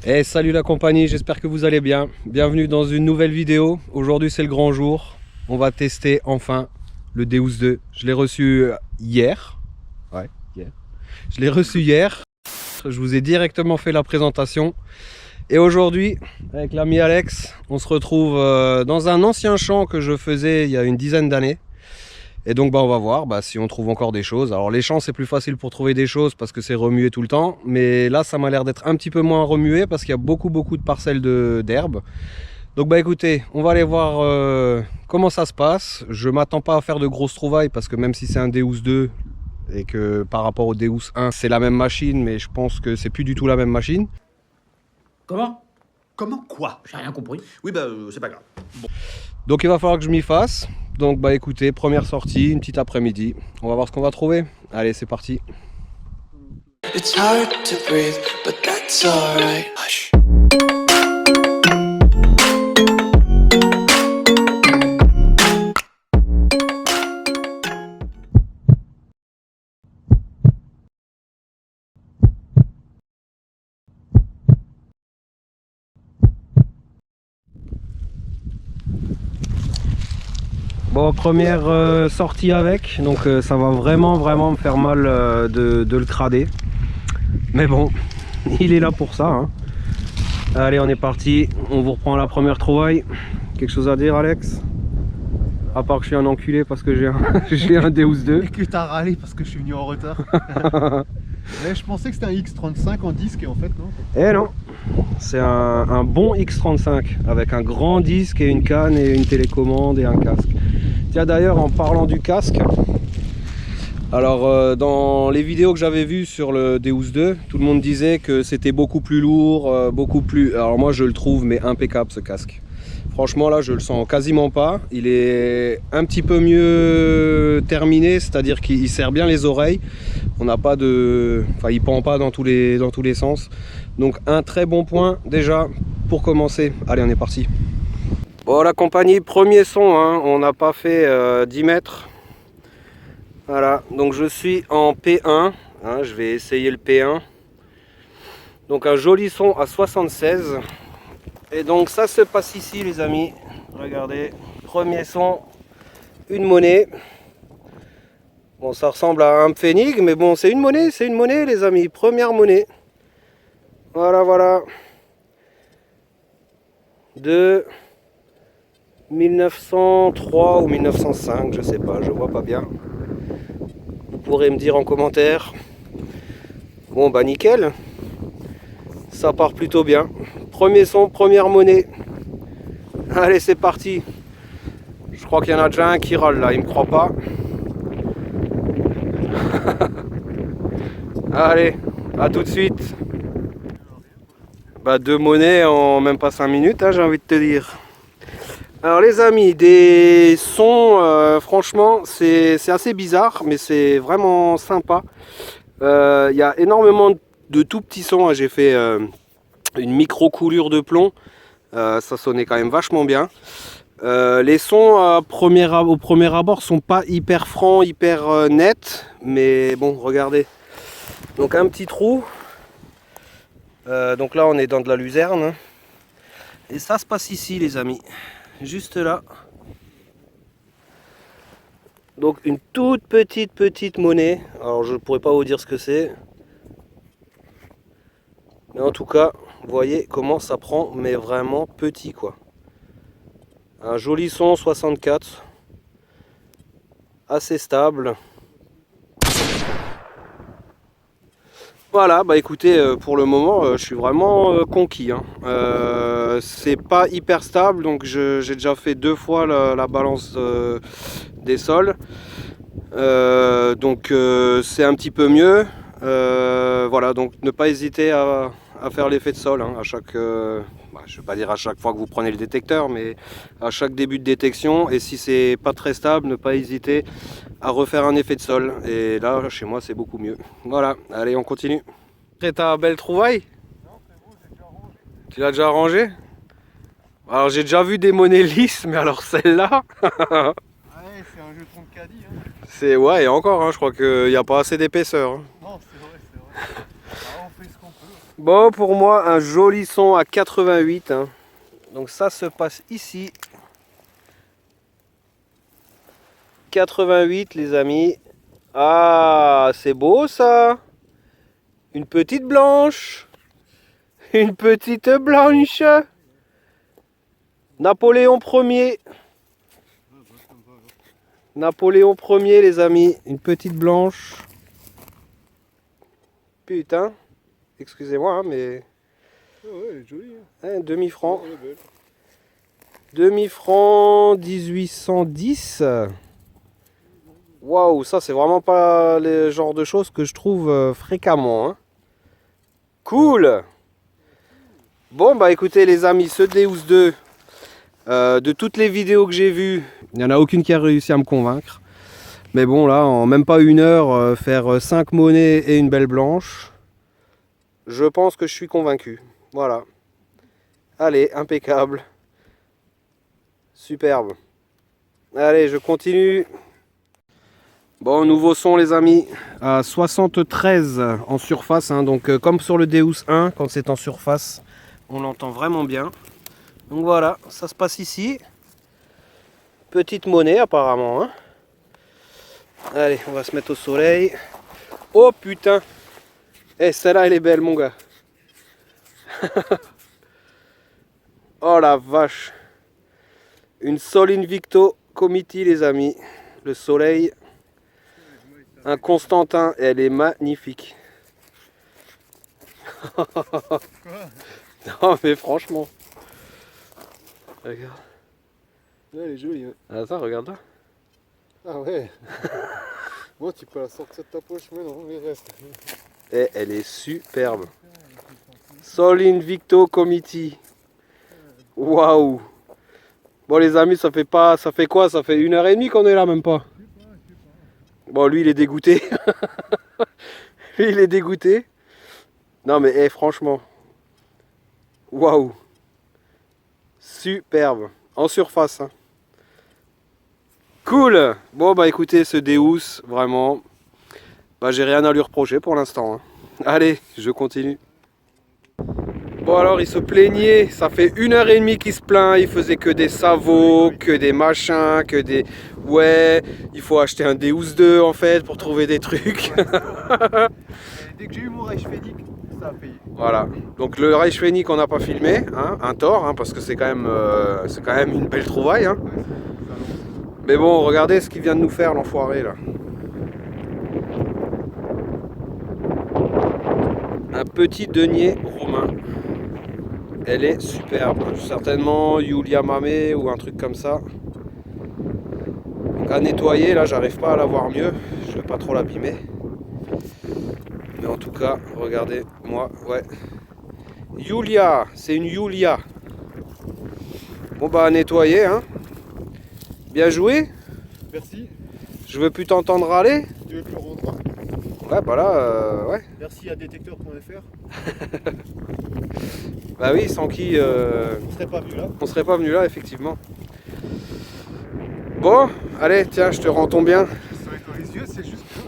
Et salut la compagnie, j'espère que vous allez bien. Bienvenue dans une nouvelle vidéo. Aujourd'hui c'est le grand jour. On va tester enfin le Deus 2. Je l'ai reçu hier. Ouais, hier. Je l'ai reçu hier. Je vous ai directement fait la présentation. Et aujourd'hui, avec l'ami Alex, on se retrouve dans un ancien champ que je faisais il y a une dizaine d'années. Et donc on va voir si on trouve encore des choses. Alors les champs c'est plus facile pour trouver des choses parce que c'est remué tout le temps. Mais là ça m'a l'air d'être un petit peu moins remué parce qu'il y a beaucoup de parcelles d'herbe. Donc écoutez, on va aller voir comment ça se passe. Je m'attends pas à faire de grosses trouvailles parce que même si c'est un Deus 2 et que par rapport au Deus 1 c'est la même machine, mais je pense que c'est plus du tout la même machine. Comment? Comment quoi? J'ai rien compris. Oui, c'est pas grave. Bon. Donc il va falloir que je m'y fasse. Donc écoutez, première sortie, une petite après-midi. On va voir ce qu'on va trouver. Allez, c'est parti. It's hard to breathe, but that's alright. Hush. Bon, première sortie avec, donc ça va vraiment me faire mal de le crader. Mais bon, il est là pour ça, hein. Allez, on est parti, on vous reprend la première trouvaille. Quelque chose à dire, Alex? À part que je suis un enculé parce que j'ai un Deus 2. Et que t'as râlé parce que je suis venu en retard. Mais je pensais que c'était un X35 en disque et en fait non. Eh non, c'est un bon X35 avec un grand disque et une canne et une télécommande et un casque. Tiens, d'ailleurs, en parlant du casque, alors dans les vidéos que j'avais vues sur le Deus 2, tout le monde disait que c'était beaucoup plus lourd, beaucoup plus... Alors moi je le trouve mais impeccable ce casque. Franchement là je le sens quasiment pas. Il est un petit peu mieux terminé, c'est-à-dire qu'il serre bien les oreilles. On n'a pas de... Enfin il pend pas dans tous les sens. Donc un très bon point déjà pour commencer. Allez, on est parti. Bon, la compagnie, premier son, hein, on n'a pas fait 10 mètres. Voilà, donc je suis en P1, hein, je vais essayer le P1. Donc un joli son à 76. Et donc ça se passe ici les amis. Regardez, premier son, une monnaie. Bon, ça ressemble à un pfennig, mais bon, c'est une monnaie les amis, première monnaie. Voilà. De 1903 ou 1905, je sais pas, je vois pas bien. Vous pourrez me dire en commentaire. Bon nickel. Ça part plutôt bien. Premier son, première monnaie. Allez, c'est parti. Je crois qu'il y en a déjà un qui râle là, il me croit pas. Allez, à tout de suite. Deux monnaies en même pas 5 minutes, hein, j'ai envie de te dire. Alors les amis, des sons, franchement, c'est assez bizarre, mais c'est vraiment sympa. Il y a énormément de tout petits sons, hein. J'ai fait une micro coulure de plomb, ça sonnait quand même vachement bien. Les sons au premier abord sont pas hyper francs, hyper nets, mais bon, regardez. Donc un petit trou, donc là on est dans de la luzerne, hein. Et ça se passe ici les amis. Juste là. Donc une toute petite monnaie. Alors je ne pourrais pas vous dire ce que c'est. Mais en tout cas, vous voyez comment ça prend, mais vraiment petit quoi. Un joli son 64. Assez stable. Voilà, écoutez, pour le moment, je suis vraiment conquis, hein. C'est pas hyper stable, donc j'ai déjà fait 2 fois la balance des sols. Donc c'est un petit peu mieux. Voilà, donc ne pas hésiter à faire l'effet de sol, hein, à chaque... je vais pas dire à chaque fois que vous prenez le détecteur, mais à chaque début de détection. Et si c'est pas très stable, ne pas hésiter à refaire un effet de sol. Et là, chez moi, c'est beaucoup mieux. Voilà, allez, on continue. Et ta belle trouvaille? Non, c'est bon, j'ai déjà rangé. Tu l'as déjà rangé? Alors, j'ai déjà vu des monnaies lisses, mais alors celle-là... Ouais, c'est un jeton de caddie. Hein. C'est... Ouais, et encore, hein, je crois qu'il n'y a pas assez d'épaisseur. Hein. Non, c'est vrai. Ah, on fait ce qu'on peut. Bon, pour moi, un joli son à 88. Hein. Donc ça se passe ici. 88 les amis. Ah, c'est beau ça. Une petite blanche. Une petite blanche. Napoléon Ier. Napoléon Ier les amis. Une petite blanche. Putain. Excusez-moi hein, mais... Ouais, elle est jolie. Hein, demi-franc. Elle est belle. Demi-franc 1810. Waouh, ça c'est vraiment pas le genre de choses que je trouve fréquemment. Hein. Cool. Bon bah écoutez les amis, ce Deus 2, de toutes les vidéos que j'ai vues, il n'y en a aucune qui a réussi à me convaincre. Mais bon là, en même pas une heure, faire 5 monnaies et une belle blanche, je pense que je suis convaincu. Voilà. Allez, impeccable. Superbe. Allez, je continue. Bon, nouveau son les amis. À 73 en surface. Hein, donc comme sur le Deus 1, quand c'est en surface, on l'entend vraiment bien. Donc voilà, ça se passe ici. Petite monnaie apparemment. Hein. Allez, on va se mettre au soleil. Oh putain. Eh, celle-là, elle est belle mon gars. Oh la vache. Une Sol Invicto Committee les amis. Le soleil. Un Constantin. Elle est magnifique. Non mais franchement. Regarde. Ouais, elle est jolie. Hein. Attends, regarde là. Ah ouais. Bon, tu peux la sortir de ta poche, mais non, il reste. Et elle est superbe. Sol Invicto Committee. Waouh. Bon les amis, ça fait quoi? Ça fait 1h30 qu'on est là, même pas. Bon, lui il est dégoûté. Lui il est dégoûté. Non mais franchement. Waouh. Superbe. En surface. Hein. Cool. Bon bah écoutez, ce Deus, vraiment, bah j'ai rien à lui reprocher pour l'instant. Hein. Allez, je continue. Bon alors il se plaignait, ça fait 1h30 qu'il se plaint, il faisait que des savots, que des machins, que des... Ouais, il faut acheter un Deus 2 en fait pour trouver des trucs. Dès que j'ai eu mon Reichsfennig, ça a payé. Voilà, donc le Reichsfennig on n'a pas filmé, hein, un tort, hein, parce que c'est quand même une belle trouvaille. Hein. Mais bon, regardez ce qu'il vient de nous faire l'enfoiré là. Un petit denier romain. Elle est superbe. Certainement Julia Mamé ou un truc comme ça. Donc à nettoyer, là j'arrive pas à la voir mieux. Je vais pas trop l'abîmer. Mais en tout cas, regardez moi, ouais. Julia, c'est une Julia. Bon bah à nettoyer, hein. Bien joué. Merci. Je veux plus t'entendre râler. Tu veux que je le rendre? Ouais, bah là, ouais. Merci à détecteur.fr. Bah oui, sans qui On serait pas venu là. on serait pas venu là, effectivement. Bon, allez, tiens, je te rends ton bien. C'est vrai que les yeux, c'est juste que...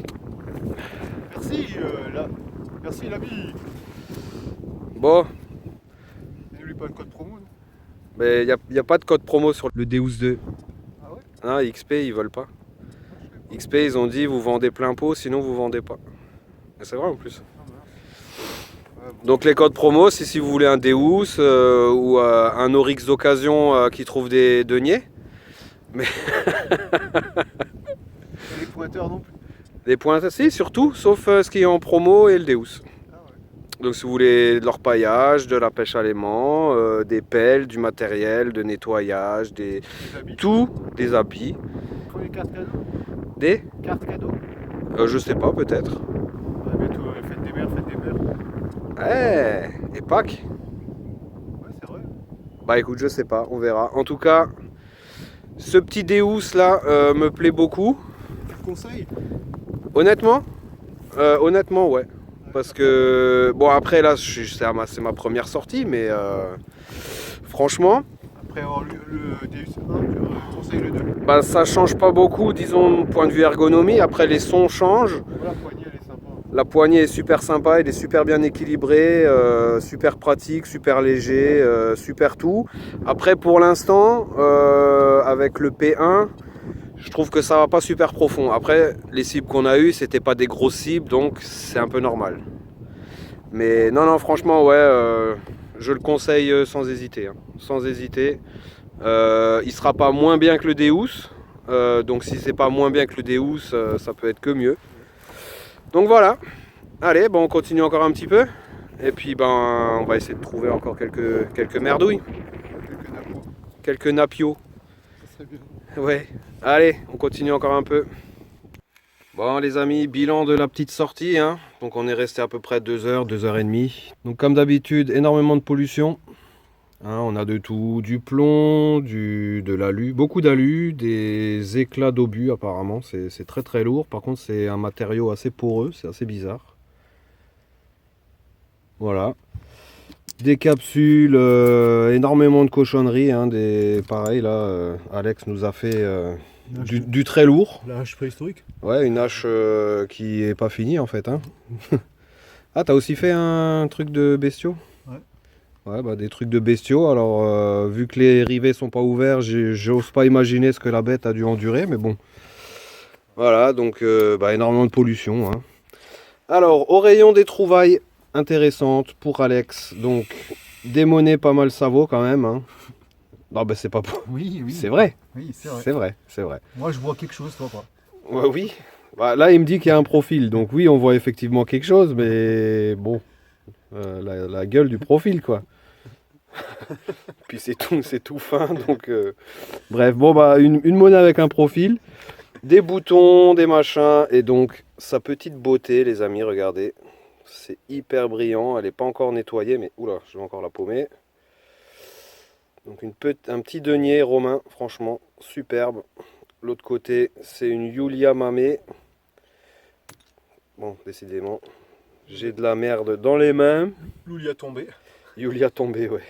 Merci, là. Merci, l'ami. Bon, N'oublie pas le code promo, non? mais il n'y a pas de code promo sur le Deus 2. Ah ouais? Hein, XP, ils veulent pas. XP, ils ont dit, vous vendez plein pot, sinon vous vendez pas. Et c'est vrai en plus. Ouais, bon. Donc les codes promo, c'est si vous voulez un Deus ou un Oryx d'occasion qui trouve des deniers. Mais Et les pointeurs non plus. les points, si, surtout, sauf ce qui est en promo et le Deus. Ah ouais. Donc si vous voulez de l'orpaillage, de la pêche à l'aimant, des pelles, du matériel, de nettoyage, Des habits. tout, des habits, Faut des cartes cadeaux. des, Cartes cadeaux. je sais pas, peut-être. Ouais, bientôt, faites des mères, faites des mères. Et Pâques. Ouais, c'est vrai. Bah écoute, je sais pas, on verra. En tout cas, ce petit Deus là me plaît beaucoup. Tu le conseilles? Honnêtement, ouais. Parce que, bon après là, c'est ma première sortie, mais franchement, Après avoir lu le Deus 1, tu conseilles le 2. bah, ça change pas beaucoup, disons, point de vue ergonomie. Après, les sons changent. Voilà, la poignée, elle est sympa. La poignée est super sympa, il est super bien équilibré, super pratique, super léger, super tout. Après pour l'instant, avec le P1, je trouve que ça va pas super profond. Après, les cibles qu'on a eues, c'était pas des grosses cibles, donc c'est un peu normal. Mais non, franchement, ouais, je le conseille sans hésiter. Hein. Sans hésiter. Il sera pas moins bien que le Deus. Donc si c'est pas moins bien que le Deus, ça peut être que mieux. Donc voilà. Allez, bon, on continue encore un petit peu. Et puis ben, on va essayer de trouver encore quelques merdouilles. Quelques napios. Ça serait bien. Ouais. Allez, on continue encore un peu. Bon les amis, bilan de la petite sortie. Hein. Donc on est resté à peu près 2 heures, 2 heures et demie. Donc comme d'habitude, énormément de pollution. Hein, on a de tout, du plomb, de l'alu, beaucoup d'alu, des éclats d'obus apparemment. C'est très très lourd. Par contre c'est un matériau assez poreux, c'est assez bizarre. Voilà. Des capsules, énormément de cochonneries. Hein, pareil là, Alex nous a fait du très lourd. La hache préhistorique. Ouais, une hache qui est pas finie en fait. Hein. Ah, t'as aussi fait un truc de bestiaux? Ouais. Ouais, bah des trucs de bestiaux. Alors, vu que les rivets sont pas ouverts, j'ose pas imaginer ce que la bête a dû endurer, mais bon. Voilà, donc bah, énormément de pollution. Hein. Alors, au rayon des trouvailles intéressantes pour Alex, donc des monnaies pas mal ça vaut quand même. Hein. Non, bah c'est pas pour... Oui, oui. C'est vrai. Oui, c'est vrai. C'est vrai, c'est vrai. Moi, je vois quelque chose, toi pas. Ouais, oui. Bah, là, il me dit qu'il y a un profil. Donc oui, on voit effectivement quelque chose, mais bon, la gueule du profil, quoi. Puis c'est tout fin. Donc, bref, bon, bah, une monnaie avec un profil, des boutons, des machins, et donc sa petite beauté, les amis, regardez. C'est hyper brillant. Elle n'est pas encore nettoyée, mais oula, je vais encore la paumer. Donc un petit denier romain, franchement, superbe. L'autre côté, c'est une Yulia Mamé. Bon, décidément, j'ai de la merde dans les mains. Yulia tombé. Yulia tombé, ouais.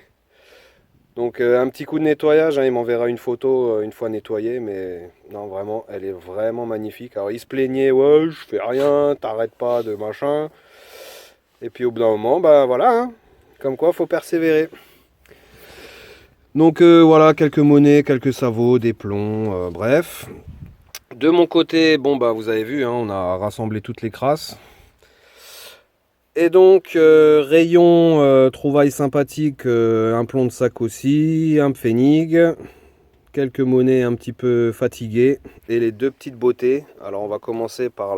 Donc un petit coup de nettoyage, hein, il m'enverra une photo une fois nettoyée, mais non, vraiment, elle est vraiment magnifique. Alors il se plaignait, ouais, je fais rien, t'arrêtes pas de machin. Et puis au bout d'un moment, ben voilà, hein, comme quoi, faut persévérer. Donc voilà, quelques monnaies, quelques sabots, des plombs, bref. De mon côté, bon bah vous avez vu, hein, on a rassemblé toutes les crasses. Et donc rayon trouvailles sympathiques, un plomb de sac aussi, un pfennig, quelques monnaies un petit peu fatiguées et les deux petites beautés. Alors on va commencer par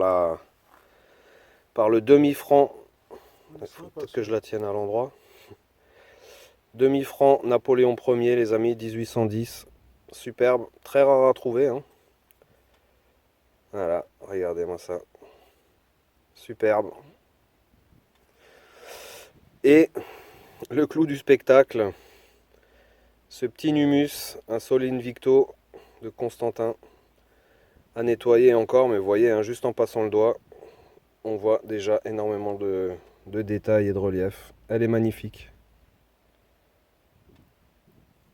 le demi-franc. Peut-être que je la tienne à l'endroit. Demi-franc Napoléon Ier, les amis, 1810. Superbe, très rare à trouver. Hein. Voilà, regardez-moi ça. Superbe. Et le clou du spectacle, ce petit Numus, un Sol Invicto de Constantin, à nettoyer encore, mais vous voyez, hein, juste en passant le doigt, on voit déjà énormément de détails et de relief. Elle est magnifique.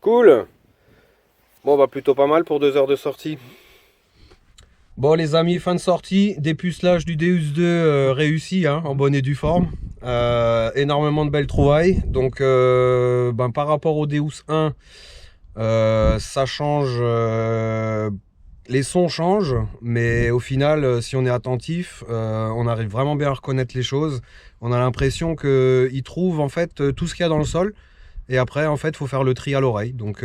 Cool. Bon, bah plutôt pas mal pour 2 heures de sortie. Bon les amis, fin de sortie, dépucelage du Deus 2 réussi, hein, en bonne et due forme. Énormément de belles trouvailles. Donc par rapport au Deus 1, ça change, les sons changent, mais au final, si on est attentif, on arrive vraiment bien à reconnaître les choses. On a l'impression qu'il trouve en fait tout ce qu'il y a dans le sol. Et après, en fait, il faut faire le tri à l'oreille. Donc,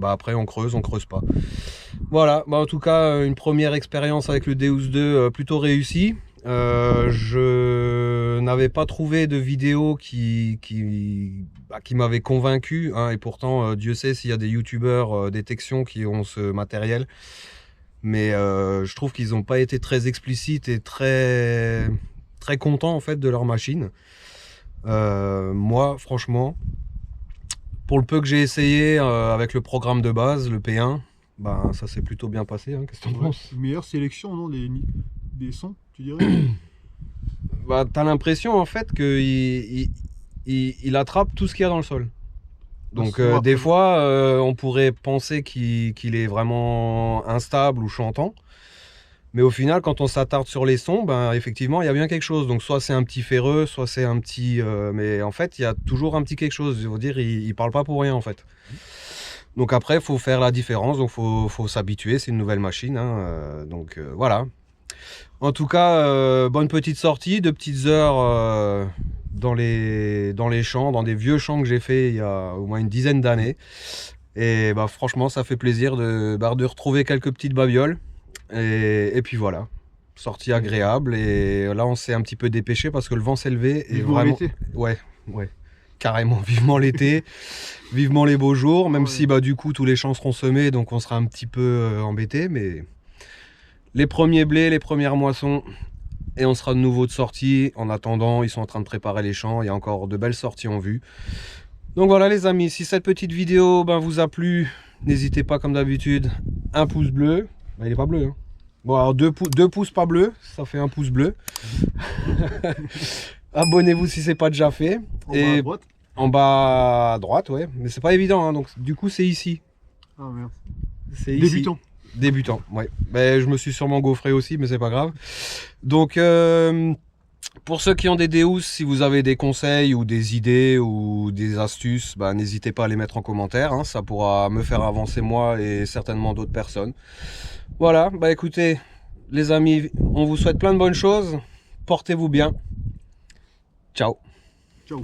après, on creuse pas. Voilà, en tout cas, une première expérience avec le Deus 2 plutôt réussie. Je n'avais pas trouvé de vidéo qui m'avait convaincu. Hein, et pourtant, Dieu sait s'il y a des youtubeurs détection qui ont ce matériel. Mais je trouve qu'ils n'ont pas été très explicites et très, très contents en fait, de leur machine. Moi, franchement... Pour le peu que j'ai essayé avec le programme de base, le P1, ça s'est plutôt bien passé. Hein. Qu'est-ce que tu en penses ? Meilleure sélection, non, des sons, tu dirais? T'as l'impression en fait qu'il il attrape tout ce qu'il y a dans le sol. Donc des fois, on pourrait penser qu'il est vraiment instable ou chantant. Mais au final, quand on s'attarde sur les sons, ben, effectivement, il y a bien quelque chose. Donc soit c'est un petit ferreux, soit c'est un petit... mais en fait, il y a toujours un petit quelque chose. Je veux dire, il parle pas pour rien, en fait. Donc après, il faut faire la différence. Donc il faut s'habituer. C'est une nouvelle machine. Hein, voilà. En tout cas, bonne petite sortie, de petites heures dans les champs, dans des vieux champs que j'ai fait il y a au moins une dizaine d'années. Et bah, franchement, ça fait plaisir de retrouver quelques petites babioles. Et puis voilà, sortie agréable. Et là, on s'est un petit peu dépêché parce que le vent s'est levé. Et Vivement vraiment, l'été. ouais, carrément. Vivement l'été, vivement les beaux jours. Même Ouais. si bah, du coup, tous les champs seront semés, donc on sera un petit peu embêté. Mais les premiers blés, les premières moissons. Et on sera de nouveau de sortie. En attendant, ils sont en train de préparer les champs. Il y a encore de belles sorties en vue. Donc voilà les amis, si cette petite vidéo vous a plu, n'hésitez pas comme d'habitude, un pouce bleu. Ben, il n'est pas bleu. Hein. Bon alors deux pouces pas bleus, ça fait un pouce bleu. Abonnez-vous si c'est pas déjà fait. En bas à droite. En bas à droite, ouais. Mais c'est pas évident, hein. Donc du coup c'est ici. Ah merde. C'est ici. Débutant. Débutant, ouais. Ben, je me suis sûrement gaufré aussi, mais c'est pas grave. Donc pour ceux qui ont des Deus, si vous avez des conseils ou des idées ou des astuces, n'hésitez pas à les mettre en commentaire. Hein. Ça pourra me faire avancer moi et certainement d'autres personnes. Voilà, écoutez, les amis, on vous souhaite plein de bonnes choses. Portez-vous bien. Ciao. Ciao.